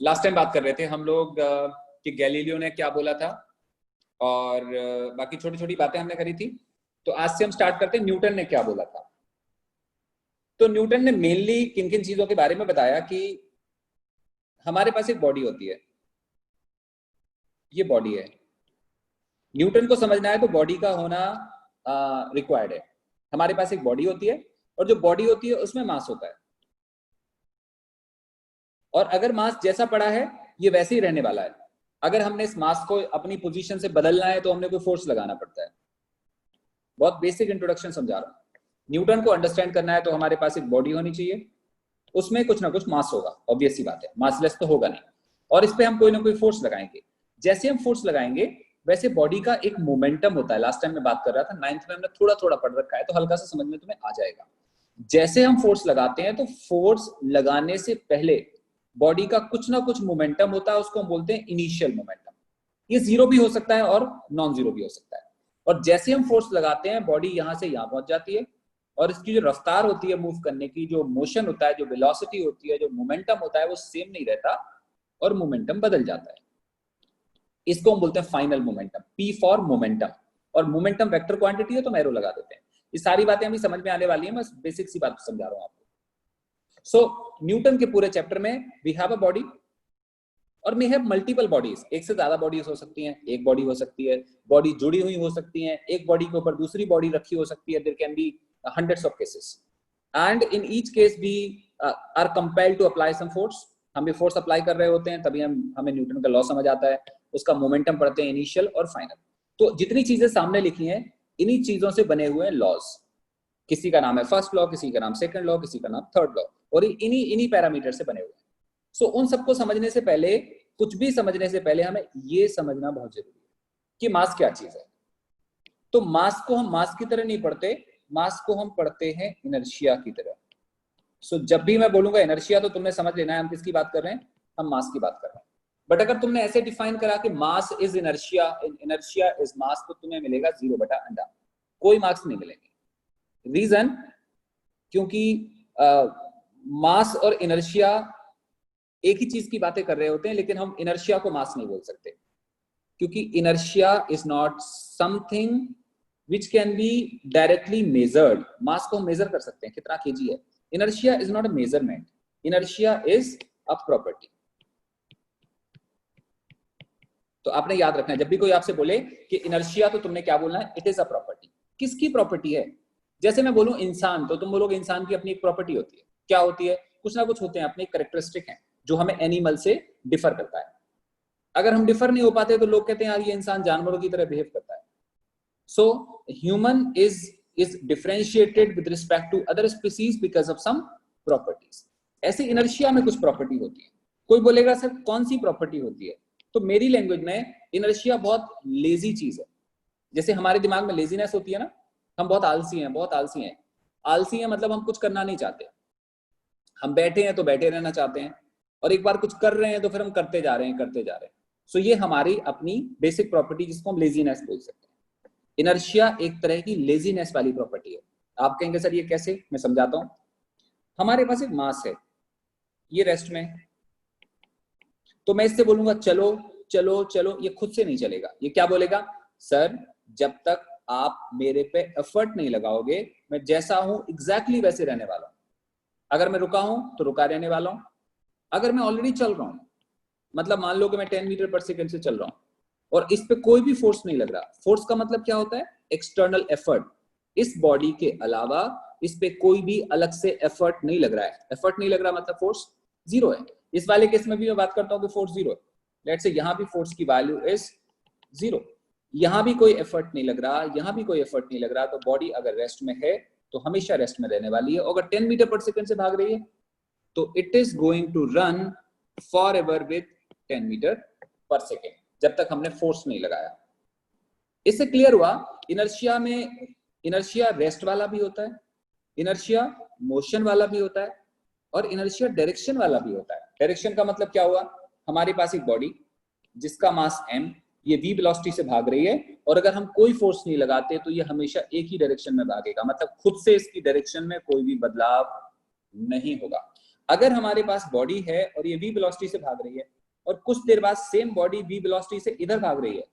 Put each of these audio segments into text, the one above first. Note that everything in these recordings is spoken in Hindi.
लास्ट टाइम बात कर रहे थे हम लोग कि गैलीलियो ने क्या बोला था और बाकी छोटी छोटी बातें हमने करी थी। तो आज से हम स्टार्ट करते हैं न्यूटन ने क्या बोला था। तो न्यूटन ने मेनली किन किन चीजों के बारे में बताया कि हमारे पास एक बॉडी होती है, ये बॉडी है। न्यूटन को समझना है तो बॉडी का होना रिक्वायर्ड है। हमारे पास एक बॉडी होती है और जो बॉडी होती है उसमें मास होता है, और अगर मास जैसा पड़ा है ये वैसे ही रहने वाला है। अगर हमने इस मास को अपनी पोजीशन से बदलना है तो हमने कोई फोर्स लगाना पड़ता है। बहुत बेसिक इंट्रोडक्शन समझा रहा हूं। न्यूटन को अंडरस्टैंड करना है तो हमारे पास एक बॉडी होनी चाहिए, उसमें कुछ ना कुछ मास होगा, ऑब्वियस सी बात है, मासलेस तो होगा नहीं, और इस पे हम कोई ना कोई फोर्स लगाएंगे। जैसे हम फोर्स लगाएंगे वैसे बॉडी का एक मोमेंटम होता है। लास्ट टाइम मैं बात कर रहा था, 9th में हमने थोड़ा थोड़ा पढ़ रखा है तो हल्का सा समझ में तुम्हें आ जाएगा। जैसे हम फोर्स लगाते हैं तो फोर्स लगाने से पहले बॉडी का कुछ ना कुछ मोमेंटम होता है, उसको हम बोलते हैं इनिशियल मोमेंटम। ये जीरो भी हो सकता है और नॉन जीरो भी हो सकता है। और जैसे हम फोर्स लगाते हैं बॉडी यहां से यहां पहुंच जाती है, और इसकी जो रफ्तार होती है मूव करने की, जो मोशन होता है, जो वेलोसिटी होती है, जो मोमेंटम होता है, वो सेम नहीं रहता और मोमेंटम बदल जाता है। इसको हम बोलते हैं final momentum, P for momentum. और मोमेंटम वेक्टर क्वांटिटी है तो एरो लगा देते हैं। ये सारी बातें अभी समझ में आने वाली है, मैं बेसिक सी बात समझा रहा हूं आपको। सो न्यूटन के पूरे चैप्टर में वी हैव अ बॉडी और वी हैव मल्टीपल बॉडीज। एक से ज्यादा बॉडीज हो सकती हैं, एक बॉडी हो सकती है, बॉडी जुड़ी हुई हो सकती हैं, एक बॉडी के ऊपर दूसरी बॉडी रखी हो सकती है। There can be hundreds of cases and in each case we are compelled to apply some force। हम भी फोर्स अप्लाई कर रहे होते हैं तभी हमें न्यूटन का लॉ समझ आता है, उसका मोमेंटम पढ़ते हैं, इनिशियल और फाइनल। तो जितनी चीजें सामने लिखी हैं इन्हीं चीजों से बने हुए हैं लॉज। किसी का नाम है फर्स्ट लॉ, किसी का नाम सेकंड लॉ, किसी का नाम थर्ड लॉ, और इन्हीं पैरामीटर से बने हुए हैं। सो उन सबको समझने से पहले, कुछ भी समझने से पहले हमें ये समझना बहुत जरूरी है कि मास क्या चीज है। तो मास को हम मास की तरह नहीं पढ़ते, मास को हम पढ़ते हैं इनर्शिया की तरह। सो जब भी मैं बोलूंगा इनर्शिया तो तुमने समझ लेना है हम किसकी बात कर रहे हैं, हम मास की बात कर रहे हैं। बट अगर तुमने ऐसे डिफाइन करा कि mass is inertia, inertia is mass, तो तुम्हें मिलेगा 0/अंडा, कोई मार्क्स नहीं मिलेंगे। रीजन, क्योंकि मास और इनर्शिया एक ही चीज की बातें कर रहे होते हैं, लेकिन हम इनर्शिया को मास नहीं बोल सकते, क्योंकि inertia is not something which can be directly measured। मास को हम मेजर कर सकते हैं कितना केजी है। inertia is not a measurement, inertia is a property। तो आपने याद रखना है जब भी कोई आपसे बोले कि inertia, तो तुमने क्या बोलना है, it is a property। किसकी प्रॉपर्टी है? जैसे मैं बोलूं इंसान, तो तुम बोलोगे इंसान की अपनी एक प्रॉपर्टी होती है। क्या होती है? कुछ ना कुछ होते हैं, अपने कैरेक्टरिस्टिक हैं जो हमें एनिमल से डिफर करता है। अगर हम डिफर नहीं हो पाते तो लोग कहते हैं यार ये इंसान जानवरों की तरह बिहेव करता है। So human is differentiated with respect to other species because of some properties। ऐसे इनर्शिया में कुछ प्रॉपर्टी होती है। कोई बोलेगा सर कौन सी प्रॉपर्टी होती है, तो मेरी लैंग्वेज में इनर्शिया बहुत लेजी चीज है। जैसे हमारे दिमाग में लेजीनेस होती है ना, हम बहुत आलसी हैं, बहुत आलसी हैं। आलसी हैं मतलब हम कुछ करना नहीं चाहते, हम बैठे हैं तो बैठे रहना चाहते हैं, और एक बार कुछ कर रहे हैं तो फिर हम करते जा रहे हैं, करते जा रहे हैं। सो ये हमारी अपनी बेसिक प्रॉपर्टी जिसको हम लेजीनेस बोल सकते हैं। इनर्शिया एक तरह की लेजीनेस वाली प्रॉपर्टी है। आप कहेंगे सर ये कैसे, मैं समझाता हूं। हमारे पास एक मास है, ये रेस्ट में, तो मैं इससे बोलूंगा चलो चलो चलो, ये खुद से नहीं चलेगा। ये क्या बोलेगा, सर जब तक आप मेरे पे एफर्ट नहीं लगाओगे मैं जैसा हूं एग्जैक्टली वैसे रहने वाला हूं। अगर मैं रुका हूं तो रुका रहने वाला हूं, अगर मैं ऑलरेडी चल रहा हूं, मतलब मान लो कि मैं 10 मीटर पर सेकंड से चल रहा हूं और इस पे कोई भी फोर्स नहीं लग रहा। फोर्स का मतलब क्या होता है, एक्सटर्नल एफर्ट। इस बॉडी के अलावा इस पे कोई भी अलग से एफर्ट नहीं लग रहा है। एफर्ट नहीं लग रहा मतलब फोर्स जीरो है। इस वाले केस में भी मैं बात करता हूं कि फोर्स जीरो है। लेट्स से यहां भी फोर्स की वैल्यू इज जीरो, यहां भी कोई एफर्ट नहीं लग रहा, यहां भी कोई एफर्ट नहीं लग रहा। तो बॉडी अगर रेस्ट में है तो हमेशा रेस्ट में रहने वाली है। अगर 10 मीटर पर सेकंड से भाग रही है तो it is going to run forever with 10 metre per second, जब तक हमने फोर्स नहीं लगाया। इससे क्लियर हुआ, इनर्शिया में इनर्शिया रेस्ट वाला भी होता है, इनर्शिया मोशन वाला भी होता है, और इनर्शिया डायरेक्शन वाला भी होता है। डायरेक्शन का मतलब क्या हुआ, हमारे पास एक बॉडी जिसका मास m, ये v वेलोसिटी से भाग रही है, और अगर हम कोई फोर्स नहीं लगाते तो ये हमेशा एक ही डायरेक्शन में भागेगा, मतलब खुद से इसकी डायरेक्शन में कोई भी बदलाव नहीं होगा। अगर हमारे पास बॉडी है और ये v वेलोसिटी से भाग रही है और कुछ देर बाद सेम बॉडी v वेलोसिटी से इधर भाग रही है,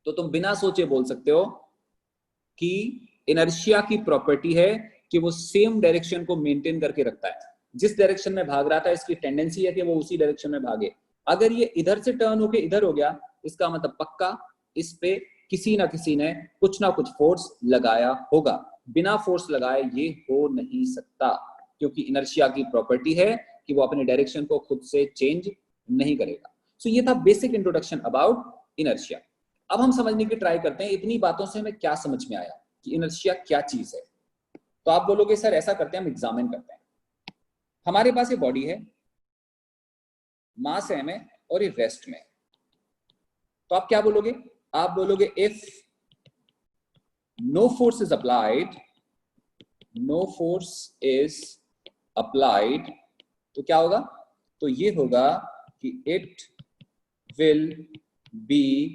तो तुम बिना सोचे बोल सकते हो कि इनर्शिया की प्रॉपर्टी है कि वो सेम डायरेक्शन को मेंटेन करके रखता है। जिस डायरेक्शन में भाग रहा था इसकी टेंडेंसी है कि वो उसी डायरेक्शन में भागे। अगर ये इधर से टर्न होके इधर हो गया, इसका मतलब पक्का इस पे किसी ना किसी ने कुछ ना कुछ फोर्स लगाया होगा। बिना फोर्स लगाए ये हो नहीं सकता, क्योंकि इनर्शिया की प्रॉपर्टी है कि वो अपने डायरेक्शन को खुद से चेंज नहीं करेगा। सो ये था बेसिक इंट्रोडक्शन अबाउट इनर्शिया। अब हम समझने की ट्राई करते हैं इतनी बातों से हमें क्या समझ में आया कि इनर्शिया क्या चीज है। तो आप बोलोगे सर ऐसा करते हैं, हम एग्जामिन करते हैं। हमारे पास ये बॉडी है, मास है में और ये रेस्ट में। तो आप क्या बोलोगे? आप बोलोगे if no force is applied, no force is applied, तो क्या होगा? तो ये होगा कि it will be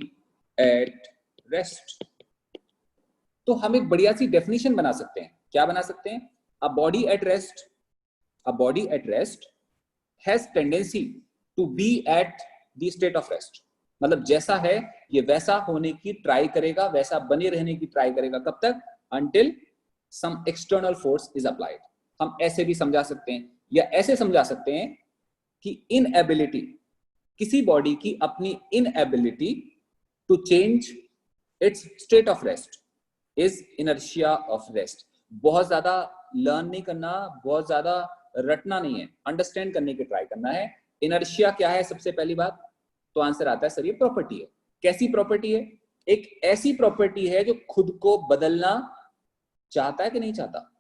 at rest. तो हम एक बढ़िया सी डेफिनेशन बना सकते हैं। क्या बना सकते हैं? A body at rest has tendency to be at the state of rest. मतलब जैसा है ये वैसा होने की ट्राई करेगा, वैसा बने रहने की ट्राई करेगा। कब तक? Until some external force is applied. हम ऐसे भी समझा सकते हैं या ऐसे समझा सकते हैं कि इनएबिलिटी, किसी बॉडी की अपनी inability to change its state of rest is inertia of rest. बहुत ज्यादा लर्न नहीं करना, बहुत ज्यादा रटना नहीं है, अंडरस्टैंड करने की ट्राई करना है। इनर्शिया क्या है? सबसे पहली बात तो आंसर आता है सर ये प्रॉपर्टी है। कैसी प्रॉपर्टी है? एक ऐसी प्रॉपर्टी है जो खुद को बदलना चाहता है कि नहीं चाहता?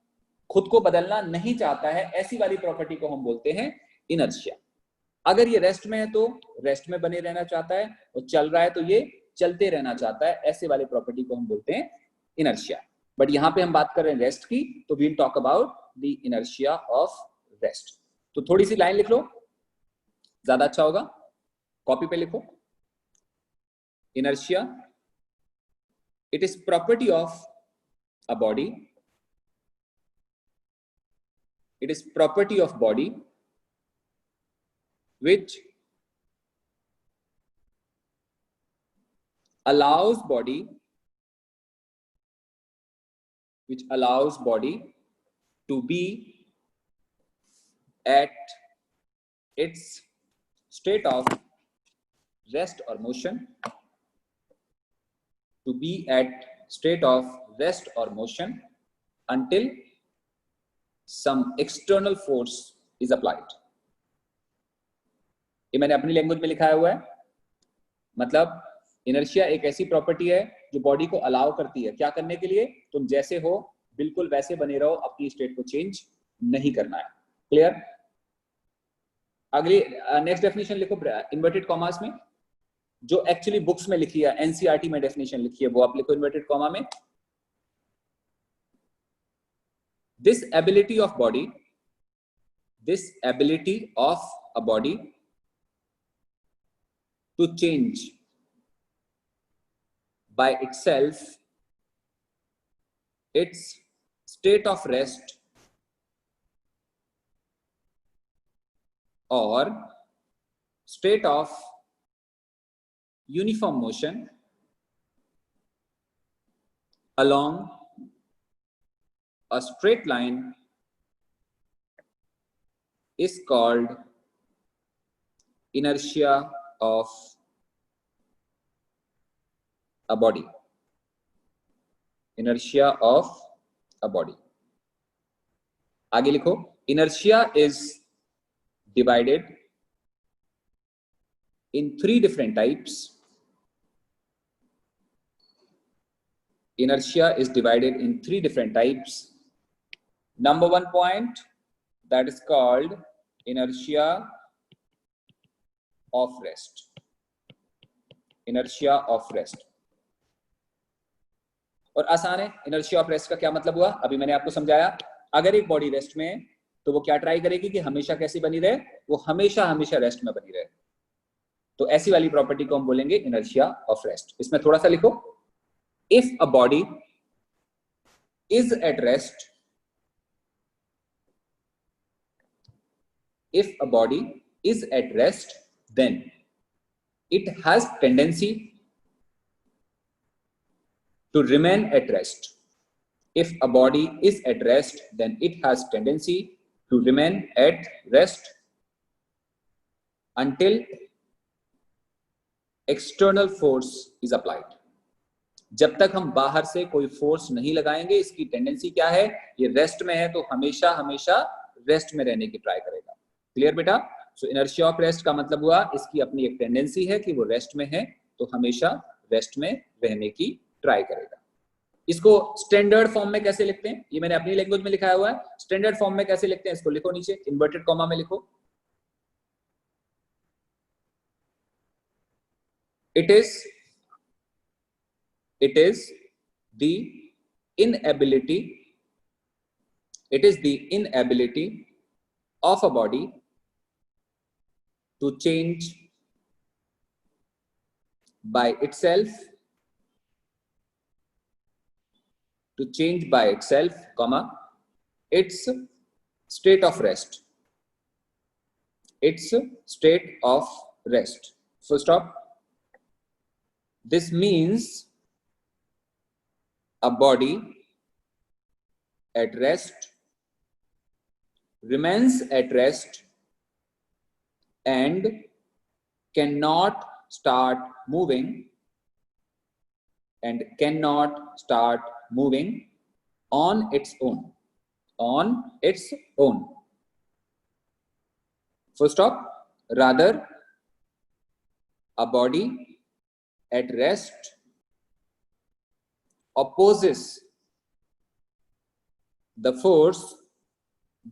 खुद को बदलना नहीं चाहता है, ऐसी वाली प्रॉपर्टी को हम बोलते हैं इनर्शिया। अगर ये रेस्ट में है तो रेस्ट में बने रहना चाहता है, और चल रहा है तो ये चलते रहना चाहता है, ऐसे वाली प्रॉपर्टी को हम बोलते हैं इनर्शिया। बट यहां पे हम बात कर रहे हैं रेस्ट की, तो we'll talk about the inertia of rest. तो थोड़ी सी लाइन लिख लो, ज्यादा अच्छा होगा। कॉपी पे लिखो, inertia it is property of a body, it is property of body which allows body to be at its state of rest or motion, to be at state of rest or motion until some external force is applied. ये मैंने अपनी लैंग्वेज में लिखा हुआ है। मतलब इनर्शिया एक ऐसी प्रॉपर्टी है जो बॉडी को अलाउ करती है क्या करने के लिए? तुम जैसे हो बिल्कुल वैसे बने रहो, अपनी स्टेट को चेंज नहीं करना है। क्लियर? अगली नेक्स्ट डेफिनेशन लिखो इन्वर्टेड कॉमास में, जो एक्चुअली बुक्स में लिखी है, एनसीईआरटी में डेफिनेशन लिखी है, वो आप लिखो इन्वर्टेड कॉमा में। This ability of a body to change by itself its state of rest or state of uniform motion along a straight line is called inertia of a body. Inertia of a body. आगे लिखो, inertia is divided in 3 different types. Inertia is divided in 3 different types. Number 1 point, that is called inertia of rest. Inertia of rest. और आसान है, inertia of rest का क्या मतलब हुआ? अभी मैंने आपको समझाया। अगर एक बॉडी रेस्ट में है तो वो क्या ट्राई करेगी कि हमेशा कैसी बनी रहे? वो हमेशा हमेशा रेस्ट में बनी रहे। तो ऐसी वाली प्रॉपर्टी को हम बोलेंगे इनर्शिया ऑफ रेस्ट। इसमें थोड़ा सा लिखो, if a body is at rest, if a body is at rest, then it has tendency to remain at rest. If a body is at rest, then it has tendency to remain at rest until external force is applied. जब तक हम बाहर से कोई फोर्स नहीं लगाएंगे, इसकी टेंडेंसी क्या है, ये रेस्ट में है तो हमेशा हमेशा रेस्ट में रहने की ट्राई करेगा। क्लियर बेटा? सो इनर्शिया ऑफ रेस्ट का मतलब हुआ इसकी अपनी एक टेंडेंसी है कि वो रेस्ट में है तो हमेशा रेस्ट में रहने की ट्राई करेगा। इसको स्टैंडर्ड फॉर्म में कैसे लिखते हैं, ये मैंने अपनी लैंग्वेज में लिखा हुआ है। स्टैंडर्ड फॉर्म में कैसे लिखते हैं इसको लिखो नीचे, इन्वर्टेड कॉमा में लिखो। It is the inability of a body to change by itself, comma, its state of rest. Full stop. This means a body at rest remains at rest and cannot start moving on its own. Full stop. Rather, a body at rest opposes the force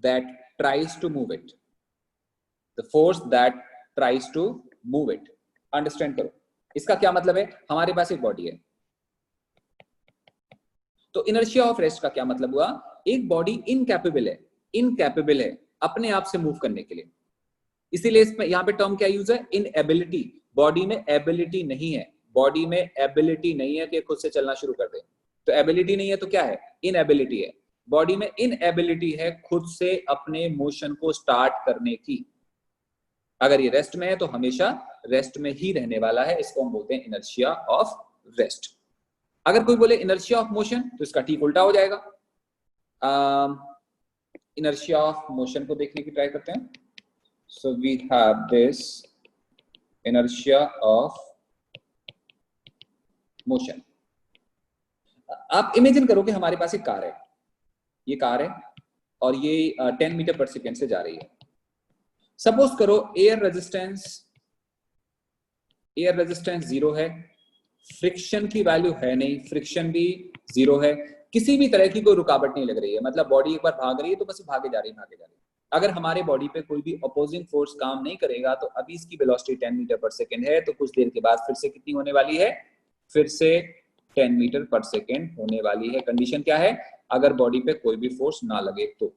that tries to move it. Understand करो इसका क्या मतलब है। हमारे पास एक बॉडी है, तो इनर्शिया ऑफ रेस्ट का क्या मतलब हुआ, एक बॉडी इनकैपेबल है अपने आप से मूव करने के लिए। इसीलिए इसमें यहां पे टर्म क्या यूज है, इनएबिलिटी। बॉडी में एबिलिटी नहीं है, कि खुद से चलना शुरू कर दे। तो एबिलिटी नहीं है तो क्या है, इनएबिलिटी है। बॉडी में इनएबिलिटी है खुद से अपने मोशन को स्टार्ट करने की। अगर ये रेस्ट में है तो हमेशा रेस्ट में ही रहने वाला है, इसको हम बोलते हैं इनर्शिया ऑफ रेस्ट। अगर कोई बोले इनर्शिया ऑफ मोशन तो इसका ठीक उल्टा हो जाएगा। इनर्शिया ऑफ मोशन को देखने की ट्राई करते हैं। So we have this inertia of motion. आप इमेजिन करो कि हमारे पास एक कार है, ये कार है और ये 10 मीटर पर सेकेंड से जा रही है। सपोज करो एयर रेजिस्टेंस 0 है, फ्रिक्शन की वैल्यू है नहीं, फ्रिक्शन भी 0 है, किसी भी तरह की कोई रुकावट नहीं लग रही है। मतलब बॉडी एक बार भाग रही है तो बस भागे जा रही है। अगर हमारे बॉडी पे कोई भी अपोजिंग फोर्स काम नहीं करेगा तो अभी इसकी वेलोसिटी 10 मीटर पर सेकेंड है, तो कुछ देर के बाद फिर से कितनी होने वाली है, फिर से 10 मीटर पर सेकेंड होने वाली है। कंडीशन क्या है, अगर बॉडी पे कोई भी फोर्स ना लगे तो।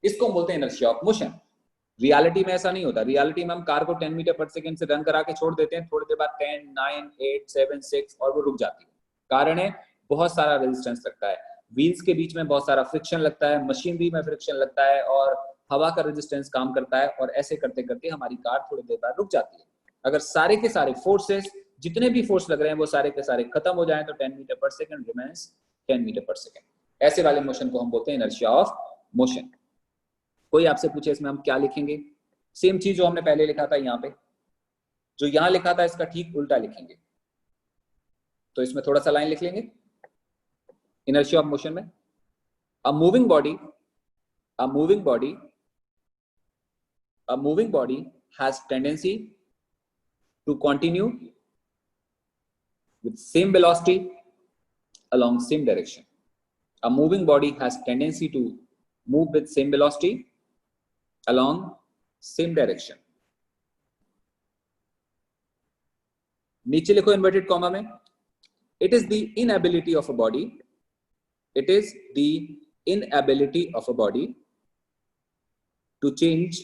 इसको हम बोलते हैं इनर्शिया ऑफ मोशन। रियलिटी में ऐसा नहीं होता। रियलिटी में हम कार को 10 मीटर पर सेकेंड से रन करा के छोड़ देते हैं, थोड़ी देर बाद 10, 9, 8, 7, 6 और वो रुक जाती है। कारण है बहुत सारा रेजिस्टेंस लगता है, व्हील्स के बीच में बहुत सारा फ्रिक्शन लगता है, मशीनरी में फ्रिक्शन लगता है और हवा का रेजिस्टेंस काम करता है, और ऐसे करते करते हमारी कार थोड़ी देर बाद रुक जाती है। अगर सारे के सारे फोर्सेस, जितने भी फोर्स लग रहे हैं वो सारे के सारे खत्म हो जाएं तो 10 metre per second remains 10 metre per second. ऐसे वाले मोशन को हम बोलते हैं इनर्शिया ऑफ मोशन। कोई आपसे पूछे इसमें हम क्या लिखेंगे, सेम चीज जो हमने पहले लिखा था यहाँ पे, जो यहाँ लिखा था इसका ठीक उल्टा लिखेंगे। तो इसमें थोड़ा सा लाइन लिख लेंगे इनर्शिया ऑफ मोशन में। A moving body has tendency to continue with same velocity along same direction. A moving body has tendency to move with same velocity along same direction. नीचे लिखो इन्वर्टेड कॉमा में, it is the inability of a body to change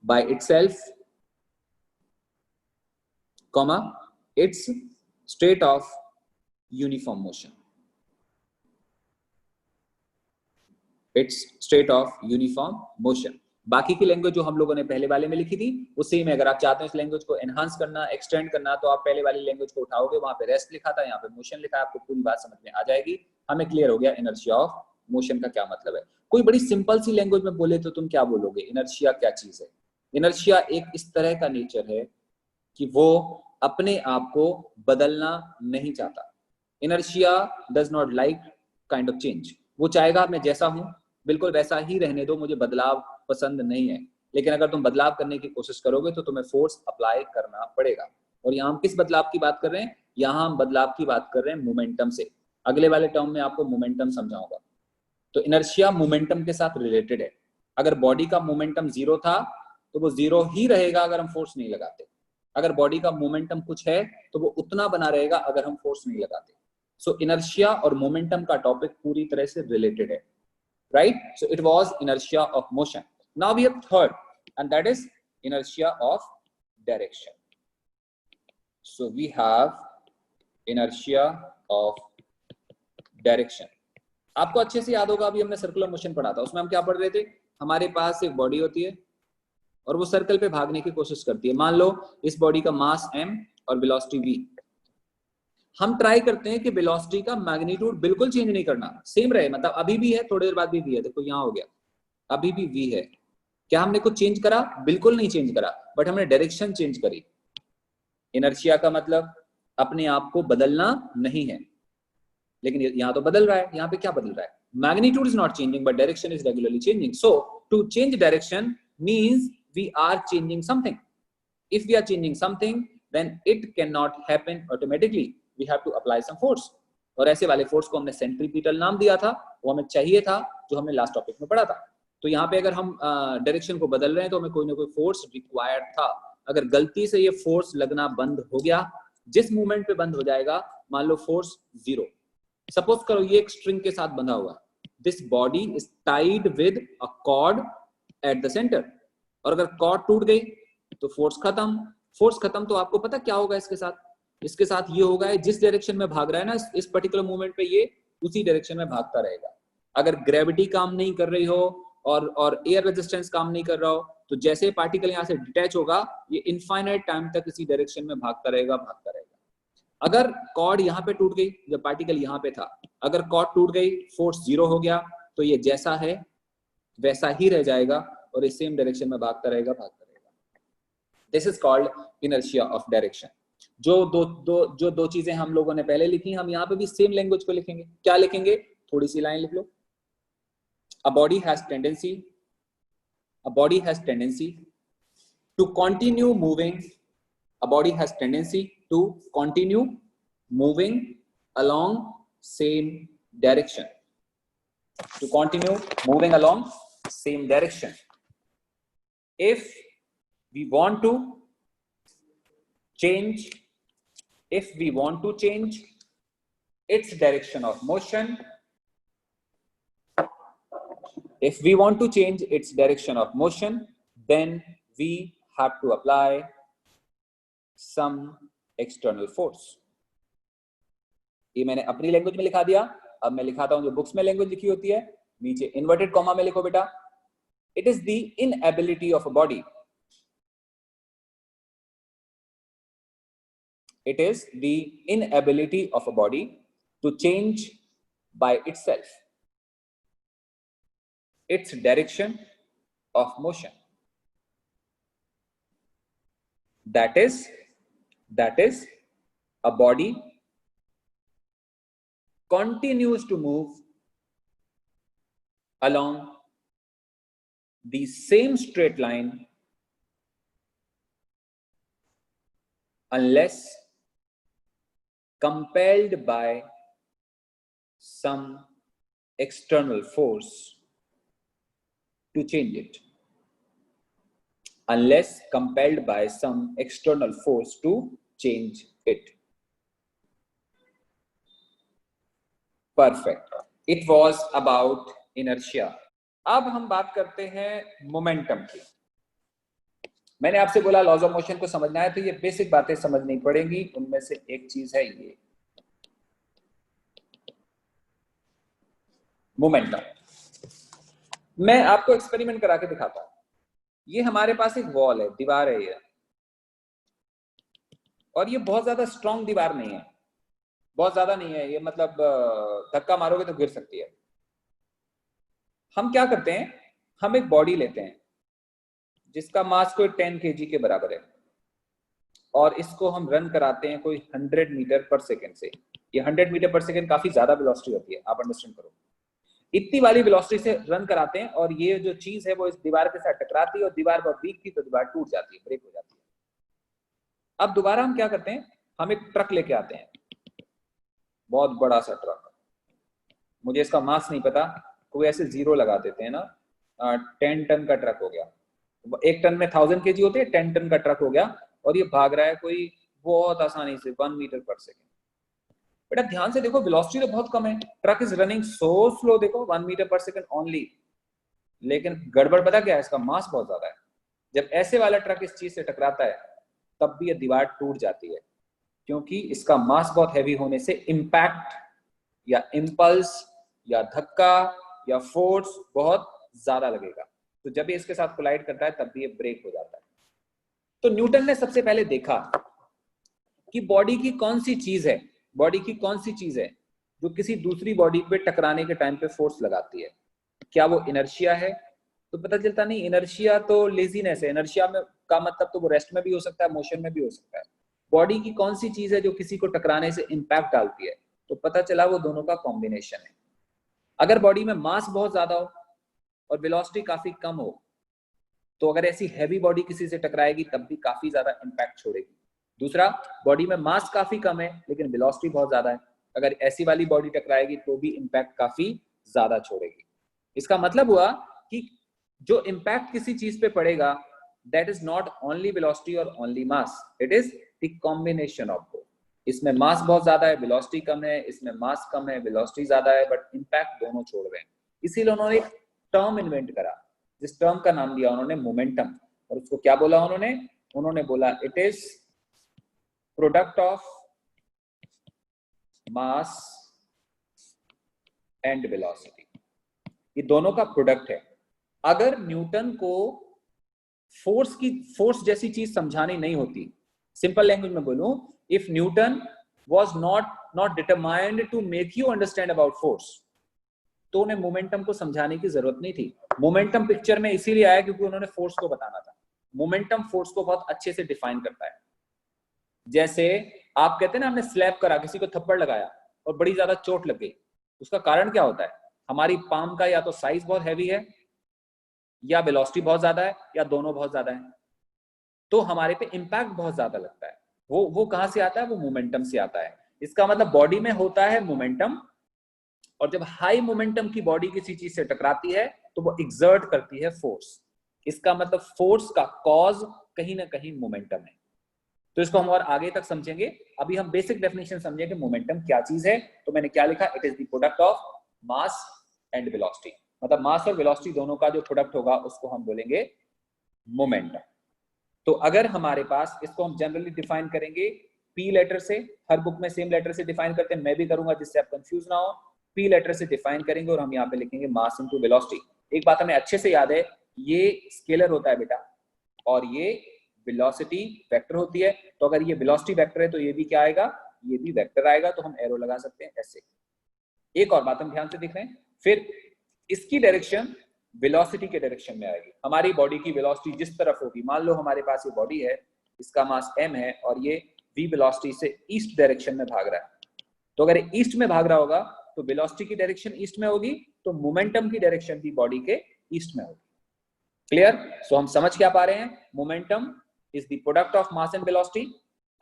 by itself, comma, its state of uniform motion. बाकी की लैंग्वेज जो हम लोगों ने पहले वाले में लिखी थी वो सेम है। अगर आप चाहते हैं इस लैंग्वेज को एनहांस करना, एक्सटेंड करना, तो आप पहले वाली लैंग्वेज को उठाओगे, वहां पे रेस्ट लिखा था, यहाँ पे मोशन लिखा है, आपको पूरी बात समझ में आ जाएगी। हमें क्लियर हो गया इनर्शिया ऑफ मोशन का क्या मतलब है। कोई बड़ी सिंपल सी लैंग्वेज में बोले तो तुम क्या बोलोगे, इनर्शिया क्या चीज है? इनर्शिया एक इस तरह का नेचर है कि वो अपने आप को बदलना नहीं चाहता। Inertia does not like kind of change. वो चाहेगा मैं जैसा हूं बिल्कुल वैसा ही रहने दो, मुझे बदलाव पसंद नहीं है। लेकिन अगर तुम बदलाव करने की कोशिश करोगे तो तुम्हें फोर्स अप्लाई करना पड़ेगा। और यहाँ हम किस बदलाव की बात कर रहे हैं? यहाँ हम बदलाव की बात कर रहे हैं मोमेंटम से। अगले वाले टर्म में आपको मोमेंटम समझाऊंगा। तो इनर्शिया मोमेंटम के साथ रिलेटेड है। अगर बॉडी का मोमेंटम जीरो था तो वो जीरो ही रहेगा अगर हम फोर्स नहीं लगाते। अगर बॉडी का मोमेंटम कुछ है तो वो उतना बना रहेगा अगर हम फोर्स नहीं लगाते। सो इनर्शिया और मोमेंटम का टॉपिक पूरी तरह से रिलेटेड है, right? So it was inertia of motion. Now we have third, and that is inertia of direction. So we have inertia of direction. आपको अच्छे से याद होगा, अभी हमने सर्कुलर मोशन पढ़ा था, उसमें हम क्या पढ़ रहे थे? हमारे पास एक बॉडी होती है और वो सर्कल पे भागने की कोशिश करती है। मान लो इस बॉडी का मास m और वेलोसिटी v। हम ट्राई करते हैं कि वेलोसिटी का मैग्नीट्यूड बिल्कुल चेंज नहीं करना, सेम रहे, मतलब अभी भी है, थोड़ी देर बाद भी v है। देखो यहाँ हो गया, अभी भी v है। क्या हमने कुछ चेंज करा? बिल्कुल नहीं चेंज करा, बट हमने डायरेक्शन चेंज करी। इनर्शिया का मतलब अपने आप को बदलना नहीं है, लेकिन यहाँ तो बदल रहा है। यहाँ पे क्या बदल रहा है? Magnitude is not changing but direction is regularly changing. So to change direction means we are changing something. If we are changing something, then it cannot happen automatically. We have to apply some force. और ऐसे वाले फोर्स को हमने सेंट्रीपिटल नाम दिया था, वो हमें चाहिए था, जो हमने लास्ट टॉपिक में पढ़ा था। तो यहाँ पे अगर हम डायरेक्शन को बदल रहे हैं तो हमें कोई ना कोई फोर्स रिक्वायर्ड था। अगर गलती से ये फोर्स लगना बंद हो गया, जिस मूवमेंट पे बंद हो जाएगा, मान लो फोर्स जीरो, सपोज करो ये एक स्ट्रिंग के साथ बंधा हुआ, this body is tied with a cord at the centre, और अगर कॉर्ड टूट गई तो फोर्स खत्म। फोर्स खत्म तो आपको पता क्या होगा इसके साथ? इसके साथ ये होगा, जिस डायरेक्शन में भाग रहा है ना इस पर्टिकुलर मूवमेंट पे, ये उसी डायरेक्शन में भागता रहेगा। अगर ग्रेविटी काम नहीं कर रही हो और एयर रेजिस्टेंस काम नहीं कर रहा हो, तो जैसे पार्टिकल यहाँ से डिटैच होगा, ये इनफाइनाइट टाइम तक इसी डायरेक्शन में भागता रहेगा, भागता रहेगा। अगर कॉर्ड यहाँ पे टूट गई, जब पार्टिकल यहाँ पे था, अगर कॉर्ड टूट गई, फोर्स जीरो हो गया, तो ये जैसा है वैसा ही रह जाएगा और इस सेम डायरेक्शन में भागता रहेगा, भागता रहेगा। This is called inertia of direction. जो दो चीजें हम लोगों ने पहले लिखी, हम यहाँ पे भी सेम लैंग्वेज को लिखेंगे। क्या लिखेंगे? थोड़ी सी लाइन लिख लो। A body has tendency to continue moving. A body has tendency to continue moving along same direction. To continue moving along same direction. If we want to change its direction of motion, if we want to change its direction of motion, then we have to apply some external force. ये मैंने अपनी लैंग्वेज में लिखा दिया। अब मैं लिखाता हूं जो बुक्स में लैंग्वेज लिखी होती है, नीचे इन्वर्टेड कॉमा में लिखो बेटा। It is the inability of a body. It is the inability of a body to change by itself its direction of motion. That is a body continues to move along the same straight line unless compelled by some external force to change it. Unless compelled by some external force to change it. Perfect. It was about inertia. अब हम बात करते हैं मोमेंटम की। मैंने आपसे बोला लॉज ऑफ मोशन को समझना है तो ये बेसिक बातें समझनी पड़ेंगी। उनमें से एक चीज है ये मोमेंटम। मैं आपको एक्सपेरिमेंट करा के दिखाता हूं। ये हमारे पास एक वॉल है, दीवार है ये, और ये बहुत ज्यादा स्ट्रॉन्ग दीवार नहीं है, बहुत ज्यादा नहीं है ये, मतलब धक्का मारोगे तो गिर सकती है। हम क्या करते हैं, हम एक बॉडी लेते हैं जिसका मास कोई 10 kg के बराबर है, और इसको हम रन कराते हैं कोई 100 मीटर पर सेकेंड से। ये 100 मीटर पर सेकेंड काफी ज्यादा वेलोसिटी होती है, आप अंडरस्टैंड करो। इतनी वाली वेलोसिटी से रन कराते हैं, और ये जो चीज है वो इस दीवार के साथ टकराती है, और दीवार बहुत वीक थी तो दीवार टूट जाती है, ब्रेक हो जाती है। अब दोबारा हम क्या करते हैं, हम एक ट्रक लेके आते हैं, बहुत बड़ा सा ट्रक, मुझे इसका मास नहीं पता, कोई ऐसे जीरो लगा देते हैं ना, 10 टन का ट्रक हो गया, 1 टन में 1000 kg होते हैं, 10 टन का ट्रक हो गया, और ये भाग रहा है कोई बहुत आसानी से 1 मीटर पर सेकेंड। बेटा ध्यान से देखो, वेलोसिटी तो बहुत कम है, truck is running so slow, देखो 1 मीटर पर सेकेंड ओनली, लेकिन गड़बड़ पता क्या है, इसका मास बहुत ज्यादा है। जब ऐसे वाला ट्रक इस चीज से टकराता है तब भी ये दीवार टूट जाती है, क्योंकि इसका मास बहुत हैवी होने से इम्पैक्ट या इम्पल्स या धक्का या फोर्स बहुत ज्यादा लगेगा, तो जब ये इसके साथ कोलाइड करता है तब भी ये ब्रेक हो जाता है। तो न्यूटन ने सबसे पहले देखा कि बॉडी की कौन सी चीज है, बॉडी की कौन सी चीज है जो किसी दूसरी बॉडी पे टकराने के टाइम पे फोर्स लगाती है। क्या वो इनर्शिया है? तो पता चलता नहीं, इनर्शिया तो लेजीनेस है, इनर्शिया में का मतलब तो वो रेस्ट में भी हो सकता है, मोशन में भी हो सकता है। बॉडी की कौन सी चीज है जो किसी को टकराने से इंपैक्ट डालती है? तो पता चला वो दोनों का कॉम्बिनेशन है। अगर बॉडी में मास बहुत ज्यादा हो और वेलोसिटी काफी कम हो, तो अगर ऐसी हैवी बॉडी किसी से टकराएगी तब भी काफी ज्यादा इंपैक्ट छोड़ेगी। दूसरा, बॉडी में मास काफी कम है लेकिन वेलोसिटी बहुत ज्यादा है, अगर ऐसी वाली बॉडी टकराएगी तो भी इंपैक्ट काफी ज्यादा छोड़ेगी। इसका मतलब हुआ कि जो इंपैक्ट किसी चीज पे पड़ेगा, that is not only velocity और only mass, it is the combination of both. इसमें मास बहुत ज्यादा है, वेलोसिटी कम है, इसमें मास कम है, वेलोसिटी ज्यादा है, बट इंपैक्ट दोनों छोड़ रहे हैं। इसीलिए उन्होंने एक टर्म इन्वेंट करा, जिस टर्म का नाम दिया उन्होंने मोमेंटम, और उसको क्या बोला उन्होंने बोला it is product of mass and velocity. ये दोनों का प्रोडक्ट है। अगर न्यूटन को फोर्स जैसी चीज समझानी नहीं होती, सिंपल लैंग्वेज में बोलूं, if Newton was not determined to make you understand about force, तो उन्हें मोमेंटम को समझाने की जरूरत नहीं थी। मोमेंटम पिक्चर में इसीलिए आया क्योंकि उन्होंने फोर्स को बताना था। मोमेंटम फोर्स को बहुत अच्छे से डिफाइन करता है। जैसे आप कहते हैं ना, हमने स्लैप करा, किसी को थप्पड़ लगाया और बड़ी ज्यादा चोट लग गई, उसका कारण क्या होता है? हमारी पाम का या तो साइज बहुत हैवी है, या वेलोसिटी बहुत ज्यादा है, या दोनों बहुत ज्यादा है, तो हमारे पे इंपैक्ट बहुत ज्यादा लगता है। वो कहां से आता है? वो मोमेंटम से आता है। इसका मतलब बॉडी में होता है मोमेंटम, और जब हाई मोमेंटम की बॉडी किसी चीज से टकराती है तो वो एक्सर्ट करती है फोर्स। इसका मतलब फोर्स का कॉज कहीं ना कहीं मोमेंटम है। तो इसको हम और आगे तक समझेंगे, अभी हम बेसिक डेफिनेशन समझेंगे मोमेंटम क्या चीज है। तो मैंने क्या लिखा, it is the product of mass and velocity, मतलब मास और वेलोसिटी दोनों का जो प्रोडक्ट होगा उसको हम बोलेंगे मोमेंटम। तो अगर हमारे पास, इसको हम जनरली डिफाइन करेंगे पी लेटर से, हर बुक में सेम लेटर से डिफाइन करते हैं, मैं भी करूंगा जिससे आप कंफ्यूज ना हो। पी लेटर से डिफाइन करेंगे और हम यहाँ पे लिखेंगे मास इनटू वेलोसिटी। एक बात हमें अच्छे से याद है, ये स्केलर होता है बेटा, और ये वेलोसिटी वेक्टर होती है। तो अगर ये वेलोसिटी वेक्टर है तो ये भी क्या आएगा? ये भी वेक्टर आएगा, तो हम एरो लगा सकते हैं ऐसे। एक और बात हम ध्यान से देख रहे हैं, फिर इसकी डायरेक्शन वेलोसिटी के डायरेक्शन में आएगी। हमारी बॉडी की वेलोसिटी जिस तरफ होगी, मान लो हमारे पास ये बॉडी है, इसका मास m है और ये v वेलोसिटी से ईस्ट डायरेक्शन में भाग रहा है, तो अगर ईस्ट में भाग रहा होगा तो वेलोसिटी की डायरेक्शन ईस्ट में होगी, तो मोमेंटम की डायरेक्शन भी बॉडी के ईस्ट में होगी। क्लियर? सो हम समझ क्या पा रहे हैं, momentum is the product of mass and velocity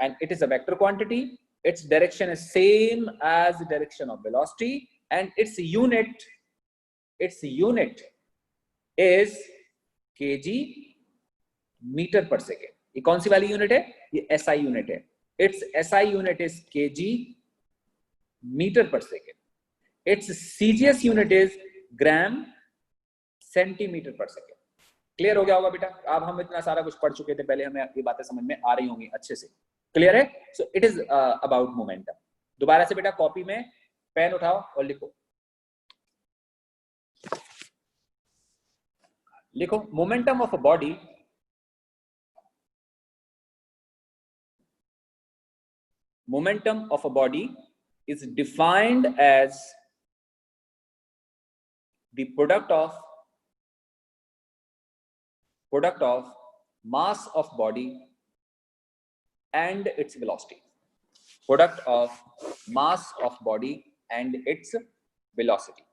and it is a vector quantity. Its direction is same as the direction of velocity and its unit is kg metre per second. ये कौन सी वाली यूनिट है? ये SI यूनिट है। Its SI unit is kg metre per second. Its CGS unit is gram centimetre per second. Clear हो गया होगा बेटा? अब हम इतना सारा कुछ पढ़ चुके थे पहले, हमें ये बातें समझ में आ रही होंगी अच्छे से। क्लियर है? So it is about momentum. दोबारा से बेटा कॉपी में पेन उठाओ और लिखो, लिखो momentum of a body momentum of a body is defined as the product of mass of body and its velocity. Product of mass of body and its velocity.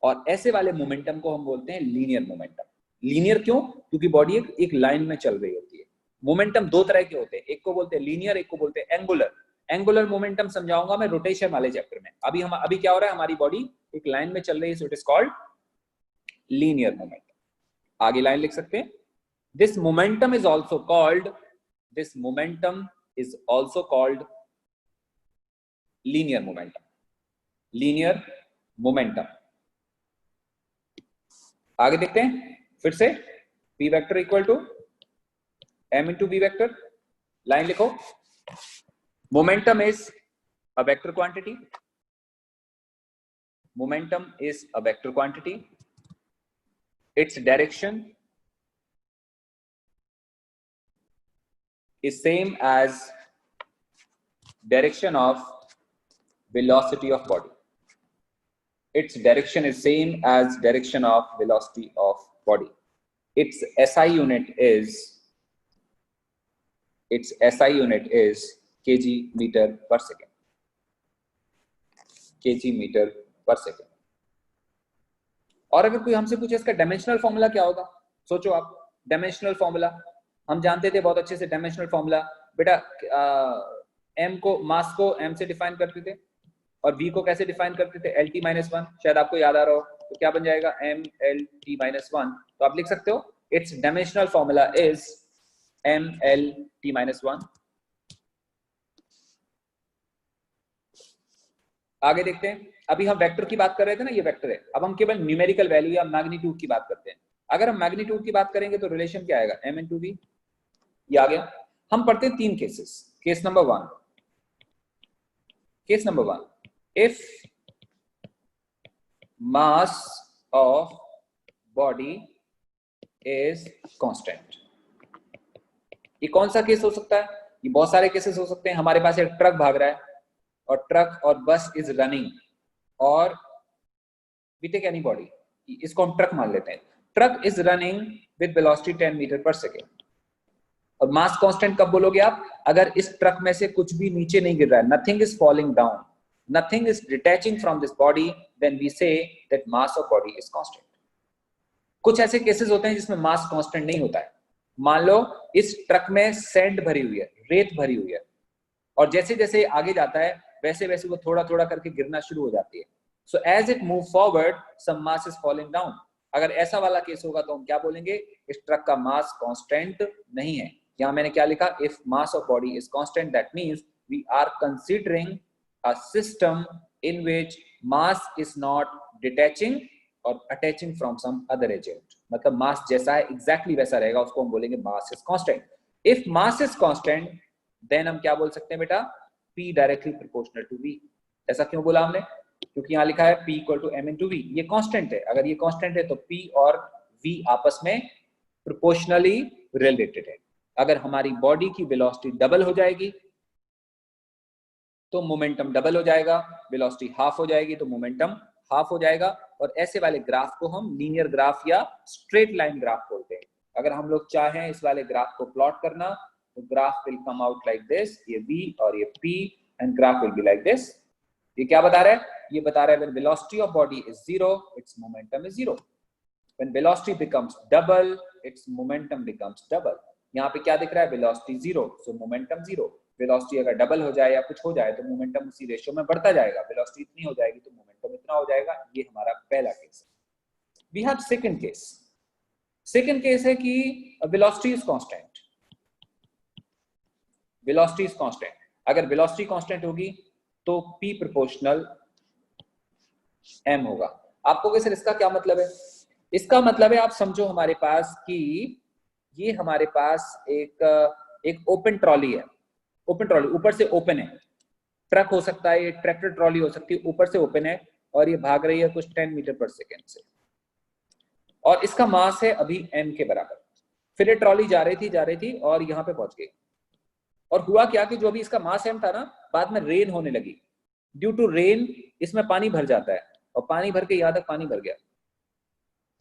और ऐसे वाले मोमेंटम को हम बोलते हैं लीनियर मोमेंटम. लीनियर क्यों? क्योंकि बॉडी एक लाइन में चल रही होती है. मोमेंटम दो तरह के होते हैं, एक को बोलते हैं लीनियर, एक को बोलते हैं एंगुलर. एंगुलर मोमेंटम समझाऊंगा मैं रोटेशन वाले चैप्टर में. अभी क्या हो रहा है, हमारी बॉडी एक लाइन में चल रही है, so it is called linear momentum. आगे लाइन लिख सकते हैं. This momentum is also called linear momentum. Linear momentum. आगे देखते हैं फिर से. P vector equal to m into B vector. Line लिखो. Momentum is a vector quantity. Momentum is a vector quantity. Its direction is same as direction of velocity of body. Its direction is same as direction of velocity of body. Its SI unit is kg meter per second. kg meter per second. और अगर कोई हमसे पूछे इसका डायमेंशनल फॉर्मूला क्या होगा, सोचो आप. डायमेंशनल फॉर्मूला हम जानते थे बहुत अच्छे से. डायमेंशनल फॉर्मूला बेटा m को, मास को m से डिफाइन करते थे और v को कैसे डिफाइन करते थे, lt - 1. शायद आपको याद आ रहा हो. तो क्या बन जाएगा, mlt - 1. तो आप लिख सकते हो it's dimensional formula is mlt - 1. आगे देखते हैं. अभी हम वेक्टर की बात कर रहे थे ना, ये वेक्टर है. अब हम केवल न्यूमेरिकल वैल्यू या मैग्नीट्यूड की बात करते हैं. अगर हम मैग्नीट्यूड की बात करेंगे तो रिलेशन क्या आएगा, m इंटू v. ये आ गया. हम पढ़ते हैं 3 cases. Case number 1, if mass of body is constant. ये कौन सा केस हो सकता है? ये बहुत सारे केसेस हो सकते हैं. हमारे पास एक ट्रक भाग रहा है और ट्रक और बस इज रनिंग और we take any body, इसको हम ट्रक मान लेते हैं. Truck is running with velocity 10 metre per second. और मास कांस्टेंट कब बोलोगे आप? अगर इस ट्रक में से कुछ भी नीचे नहीं गिर रहा है, nothing is falling down, nothing is detaching from this body, then we say that mass of body is constant. कुछ ऐसे केसेस होते हैं जिसमें मास कांस्टेंट नहीं होता है. मान लो इस ट्रक में सैंड भरी हुई है, रेत भरी हुई है, और जैसे जैसे आगे जाता है वैसे वैसे वो थोड़ा थोड़ा करके गिरना शुरू हो जाती है. So as it move forward some mass is falling down. अगर ऐसा वाला केस होगा तो हम क्या बोलेंगे, इस ट्रक का मास कांस्टेंट नहीं है. यहां मैंने क्या लिखा, if mass of body is constant that means we are considering a system in which mass is not detaching और attaching from some other agent. मतलब मास जैसा है एग्जैक्टली वैसा रहेगा, उसको हम बोलेंगे mass is constant. If mass is constant then हम क्या बोल सकते हैं बेटा, P directly proportional to V. ऐसा क्यों बोला हमने? क्योंकि यहाँ लिखा है P equal to m into V. ये कांस्टेंट है. अगर ये कांस्टेंट है तो P और V आपस में प्रोपोर्शनली रिलेटेड है. अगर हमारी बॉडी की वेलोसिटी डबल हो जाएगी तो मोमेंटम डबल हो जाएगा, वेलोसिटी हाफ हो जाएगी तो मोमेंटम हाफ हो जाएगा. और ऐसे वाले ग्राफ को हम लीनियर ग्राफ या स्ट्रेट लाइन ग्राफ बोलते हैं. अगर हम लोग चाहें इस वाले ग्राफ को प्लॉट करना तो graph will come out like this. ये V और ये P and graph will be like this. ये क्या बता रहा है? ये बता रहा है when velocity of body is 0, its momentum is 0. When velocity becomes double, its momentum becomes double. यहाँ पे क्या दिख रहा है, velocity 0, so momentum 0. velocity अगर डबल हो जाए या कुछ हो जाए तो मोमेंटम उसी रेशियो में बढ़ता जाएगा. velocity इतनी हो जाएगी तो मोमेंटम इतना हो जाएगा. ये हमारा पहला केस है. We have second case. Second case है कि velocity is constant. velocity is constant. अगर velocity constant होगी तो P प्रोपोर्शनल M होगा. आपको वैसे इसका क्या मतलब है? इसका मतलब है आप समझो हमारे पास कि ये हमारे पास एक ओपन ट्रॉली है. ओपन ट्रॉली ऊपर से ओपन है. ट्रक हो सकता है, ट्रैक्टर ट्रॉली हो सकती है, ऊपर से ओपन है और ये भाग रही है कुछ 10 मीटर पर सेकेंड से और इसका मास है अभी m के बराबर. फिर ये ट्रॉली जा रही थी और यहाँ पे पहुंच गई. और हुआ क्या कि जो भी इसका मास m था ना, बाद में रेन होने लगी। ड्यू टू रेन इसमें पानी भर जाता है, और पानी भर के यहाँ तक पानी भर गया।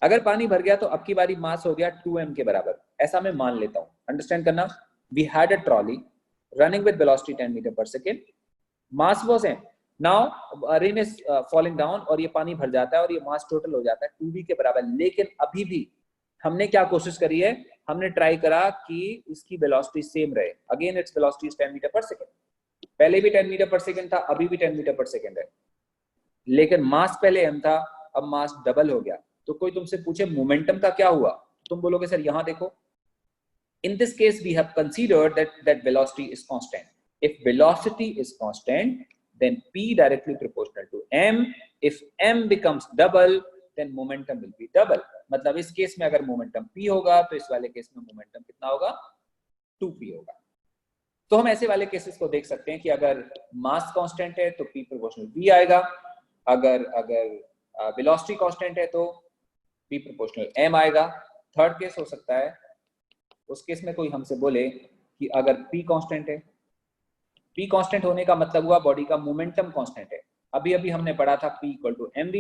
अगर पानी भर गया तो अब की बारी मास हो गया 2m के बराबर, ऐसा मैं मान लेता हूँ। अंडरस्टैंड करना, we had a trolley running with velocity 10 metre per second, mass was m, now rain is falling down और ये पानी भर जाता है और ये मास टोटल हो जाता है 2v के बराबर। लेकिन अभी भी हमने क्या कोशिश करी है, हमने ट्राई करा कि इसकी वेलोसिटी सेम रहे। Again its velocity is 10 metre per second, पहले भी 10 मीटर पर सेकेंड था, अभी भी 10 मीटर पर सेकेंड है, लेकिन मास पहले m था, अब मास डबल हो गया। तो कोई तुमसे पूछे मोमेंटम का क्या हुआ, तुम बोलोगे सर यहां देखो, in this case we have considered that velocity is constant. If velocity is constant, then p directly proportional to m. If m becomes double, then momentum will be double. मतलब इस केस में अगर मोमेंटम p होगा तो इस वाले केस में मोमेंटम कितना होगा, 2p होगा। तो हम ऐसे वाले केसेस को देख सकते हैं कि अगर मास कांस्टेंट है तो p प्रोपोर्शनल v आएगा, अगर वेलोसिटी कांस्टेंट है तो p प्रोपोर्शनल m आएगा। थर्ड केस हो सकता है, उस केस में कोई हमसे बोले कि अगर p कांस्टेंट है, p कांस्टेंट होने का मतलब हुआ बॉडी का मोमेंटम कांस्टेंट है। अभी अभी हमने पढ़ा था p इक्वल टू mv,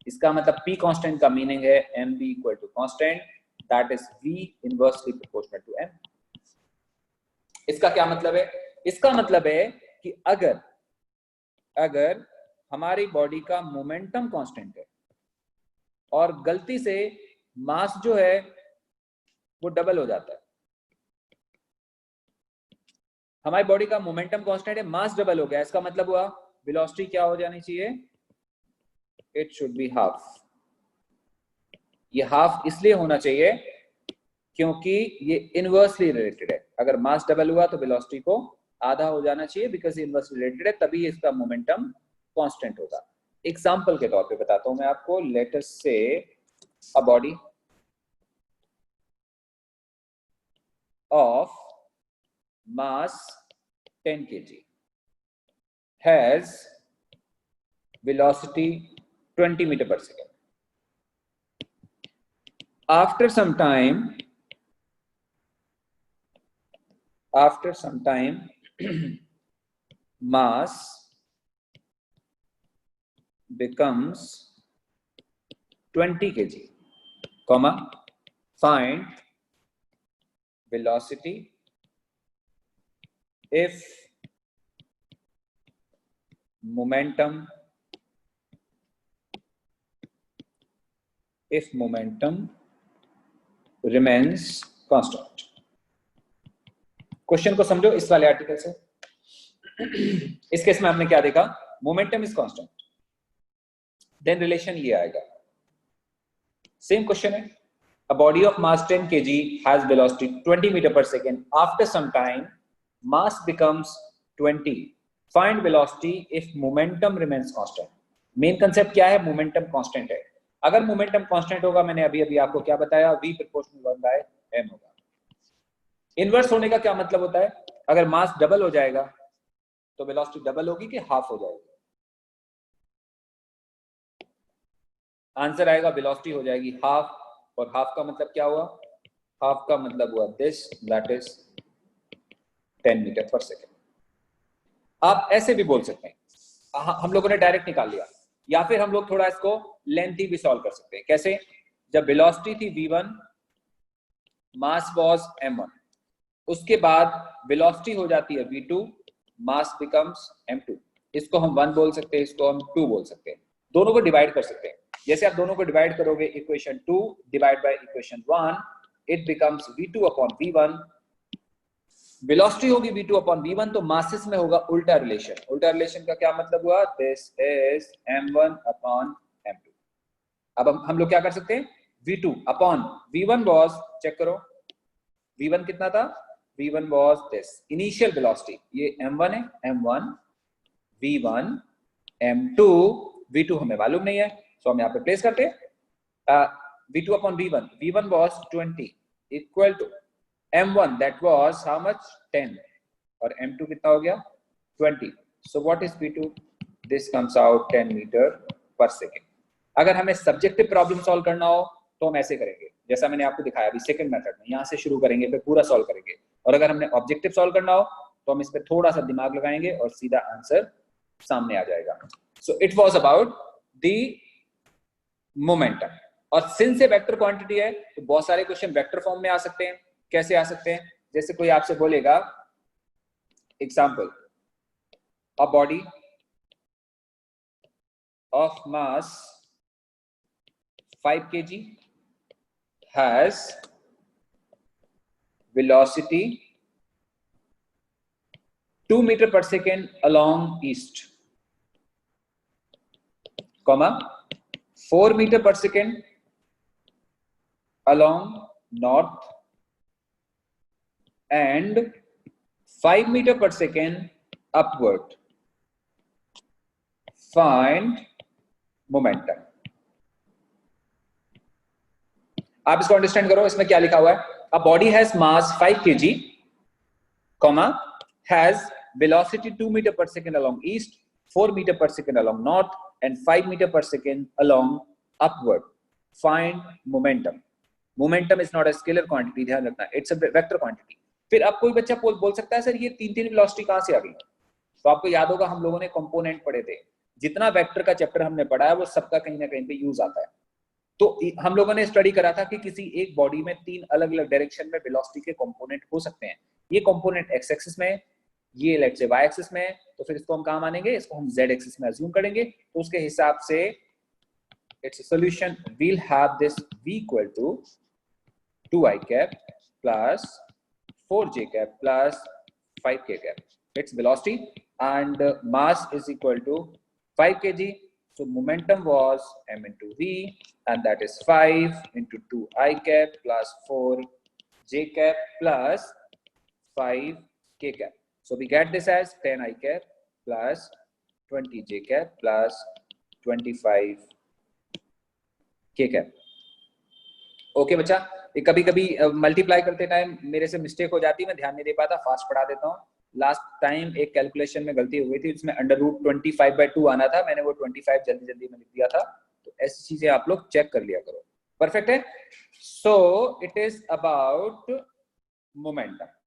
इसका मतलब p कांस्टेंट का मीनिंग है mv equal to constant, that is v inversely proportional to m। इसका क्या मतलब है, इसका मतलब है कि अगर हमारी बॉडी का मोमेंटम कांस्टेंट है और गलती से मास जो है वो डबल हो जाता है, हमारी बॉडी का मोमेंटम कांस्टेंट है, मास डबल हो गया, इसका मतलब हुआ वेलोसिटी क्या हो जानी चाहिए, इट शुड बी हाफ। ये हाफ इसलिए होना चाहिए क्योंकि ये इनवर्सली रिलेटेड है। अगर मास डबल हुआ तो वेलोसिटी को आधा हो जाना चाहिए, बिकॉज ये इनवर्सली रिलेटेड है, तभी इसका मोमेंटम कांस्टेंट होगा। एग्जांपल के तौर पे बताता हूं मैं आपको, लेट अस से a body of mass 10 kg has velocity 20 meter per second. After some time mass becomes 20 kg, comma, find velocity if momentum remains constant। Question को समझो इस वाले आर्टिकल से। इस केस में हमने क्या देखा, momentum is constant, then relation ये आएगा। सेम क्वेश्चन है, a body of mass 10 kg has velocity 20 meter per second. After some time mass becomes 20, find velocity if momentum remains constant। Main concept क्या है, मोमेंटम कांस्टेंट है। अगर मोमेंटम कांस्टेंट होगा, मैंने अभी अभी आपको क्या बताया, v प्रोपोर्शनल 1/m होगा। इनवर्स होने का क्या मतलब होता है, अगर मास डबल हो जाएगा तो वेलोसिटी डबल होगी कि हाफ हो जाएगी, आंसर आएगा वेलोसिटी हो जाएगी हाफ। और हाफ का मतलब क्या हुआ, हाफ का मतलब हुआ this, that is 10 metre per second. आप ऐसे भी बोल सकते हैं, हम लोगों ने डायरेक्ट निकाल लिया, या फिर हम लोग थोड़ा इसको लेंथी भी सॉल्व कर सकते हैं। कैसे, जब वेलोसिटी थी v1, मास वाज m1, उसके बाद वेलोसिटी हो जाती है v2, मास बिकम्स m2। इसको हम 1 बोल सकते हैं, इसको हम 2 बोल सकते हैं, दोनों को डिवाइड कर सकते हैं। जैसे आप दोनों को डिवाइड करोगे, equation 2 divide by equation 1, it becomes v2 upon v1। Velocity होगी v2 अपॉन v1, तो मासेस में होगा उल्टा रिलेशन। उल्टा रिलेशन का क्या मतलब हुआ, this is m1 upon m2। अब हम लोग क्या कर सकते हैं, v2 upon v1 was, check करो v1 कितना था, v1 was this initial velocity, ये m1 है, m1 v1 m2, v2 हमें मालूम नहीं है, सो हम यहाँ पे प्लेस करते हैं v2 upon v1 was 20 equal to m1 that was how much, 10, और m2 कितना हो गया, 20। so what is v2, this comes out 10 meter per second। अगर हमें सब्जेक्टिव प्रॉब्लम सॉल्व करना हो तो हम ऐसे करेंगे, जैसा मैंने आपको दिखाया अभी सेकंड मेथड में, यहाँ से शुरू करेंगे फिर पूरा सॉल्व करेंगे, और अगर हमने ऑब्जेक्टिव सॉल्व करना हो तो हम इस पे थोड़ा सा दिमाग लगाएंगे और सीधा आंसर सामने आ जाएगा। So it was about the momentum. और सिंस ये वेक्टर क्वांटिटी है तो बहुत सारे क्वेश्चन वेक्टर फॉर्म में आ सकते हैं। कैसे आ सकते हैं? जैसे कोई आपसे बोलेगा example, a body of mass 5 kg has velocity 2 meter per second along east, comma 4 meter per second along north and 5 meter per second upward. Find momentum. आप इसको अंडरस्टैंड करो, इसमें क्या लिखा हुआ है? A body has mass 5 kg, comma has velocity 2 meter per second along east, 4 meter per second along north and 5 meter per second along upward. Find momentum. Momentum is not a scalar quantity, ध्यान रखना, it's a vector quantity. फिर अब कोई बच्चा बोल सकता है सर ये तीन वेलोसिटी कहां से आ गई? तो आपको याद होगा हम लोगों ने कंपोनेंट पढ़े थे, जितना वेक्टर का चैप्टर हमने पढ़ा है वो सबका कहीं ना कहीं पे यूज आता है। तो हम लोगों ने स्टडी करा था कि किसी एक बॉडी में तीन अलग अलग डायरेक्शन में वेलोसिटी के कंपोनेंट हो सकते हैं। ये कंपोनेंट एक्स एक्सिस में, ये लेट्स से वाई एक्सिस में, तो फिर इसको हम कहां मानेंगे? इसको हम जेड एक्सिस में अज्यूम करेंगे। तो उसके हिसाब से it's a solution, we'll have this v equal to 2i cap plus 4j cap plus 5k cap. Its velocity and mass is equal to 5 kg. So momentum was m into v, and that is 5 into 2i cap plus 4j cap plus 5k cap. So we get this as 10i cap plus 20j cap plus 25k cap. Okay बच्चा, ये कभी कभी मल्टीप्लाई करते टाइम मेरे से मिस्टेक हो जाती है, मैं ध्यान नहीं दे पाता, फास्ट पढ़ा देता हूँ। लास्ट टाइम एक कैलकुलेशन में गलती हो गई थी, जिसमें √25/2 आना था, मैंने वो 25 जल्दी जल्दी में लिख दिया था। तो ऐसी चीजें आप लोग चेक कर लिया करो। परफेक्ट है। So it is about momentum.